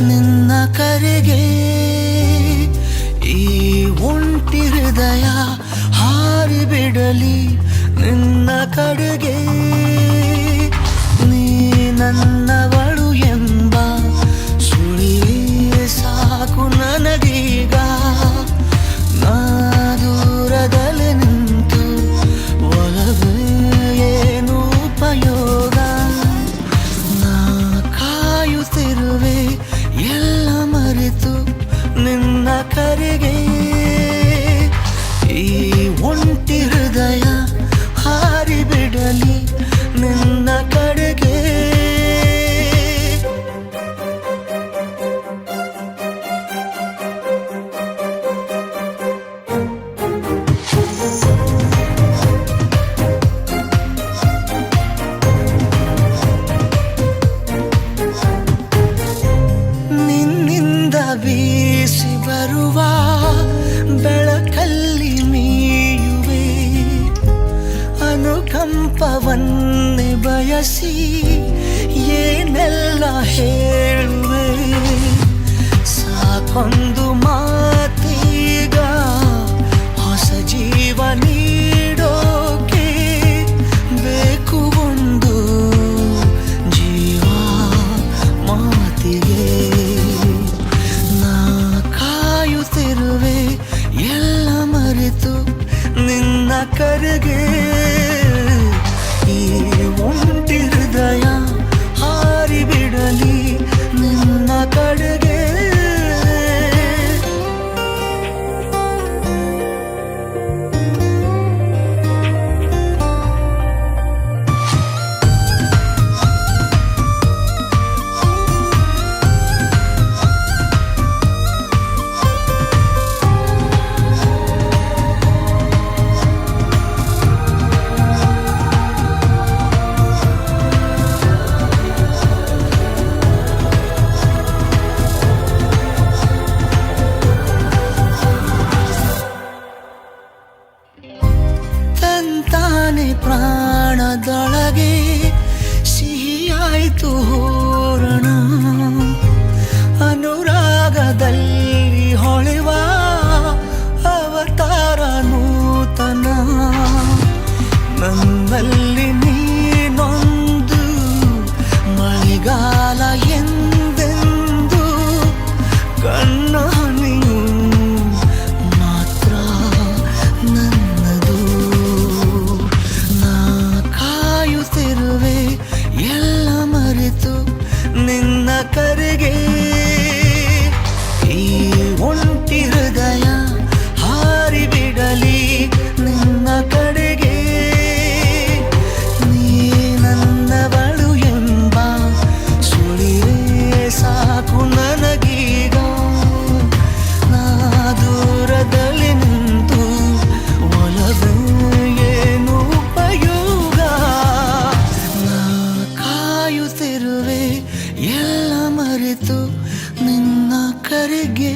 ನಿನ್ನ ಕರೆಗೆ ಈ ಒಂಟಿ ಹೃದಯ ಹಾರಿಬಿಡಲಿ ನಿನ್ನ ಕಡೆಗೆ. ನೀ ನನ್ನವಳು ಎಂಬ ಸುಳಿವೇ ಸಾಕು ನನಗೀಗ. ನಾ ದೂರದಲ್ಲಿ ನಿಂತು ಒಲವೇ ಏನು ಉಪಯೋಗ. ನಾ ಕಾಯುತ್ತಿರುವೆ ಎಲ್ಲ ಮರೆತು ನಿನ್ನ ಕರೆಗೆ. ಈ ಒಂಟಿ ಹೃದಯ ಹಾರಿಬಿಡಲಿ ನಿನ್ನ ಕಡೆಗೆ. ನಿನ್ನಿಂದ ಬೀಸಿ ಬರುವ ಬೆಳಕಲ್ಲಿ ಮೀಯುವೆ. ಅನುಕಂಪವನ್ನೇ ಬಯಸಿ ಏನೆಲ್ಲ ಹೇಳುವೆ. ಸಾಕೊಂದು ಮಾತೀಗ ಹೊಸ ಜೀವ ನೀಡೋಕೆ. ಬೇಕು ಒಂದು ಜೀವ ಮಾತಿಗೆ. ನಾ ಕಾಯುತ್ತಿರುವೆ ಎಲ್ಲ ಮರೆತು ನಿನ್ನ ಕರೆಗೆ. ಈ ಒಂಟಿ ಹೃದಯ ಹಾರಿಬಿಡಲಿ ನಿನ್ನ ಕಡೆಗೆ. ತಂತಾನೆ ಪ್ರಾಣದೊಳಗೆ ಸಿಹಿಯಾಯಿತು ಹೂರಣ. ಅನುರಾಗದಲ್ಲಿ ಹೊಳೆವ ಅವತಾರ ನೂತನ. ನನ್ನಲ್ಲಿ ನೀನೊಂದು ಮಳೆಗಾಲ ಎಂದೆಂದು. ಕಣ್ಣ ಹನಿಯು ಮಾತ್ರ ನನ್ನದು. ನಾ ಕಾಯುತ್ತಿರುವೆ ಎಲ್ಲ ಮರೆತು ನಿನ್ನ ಕರೆಗೆ. ಈ ಒಂಟಿ ಹೃದಯ ಹಾರಿಬಿಡಲಿ ನಿನ್ನ ಕಡೆಗೆ. ನೀ ನನ್ನವಳು ಎಂಬ ಸುಳಿವೇ ಸಾಕು ನನಗೀಗ. ನಾ ದೂರದಲ್ಲಿ ನಿಂತು ಒಲವೇ ಏನು ಉಪಯೋಗ. ನಾ ಕಾಯುತ್ತಿರುವೆ ಎಲ್ಲ ಮರೆತು ನಿನ್ನ ಕರೆಗೆ.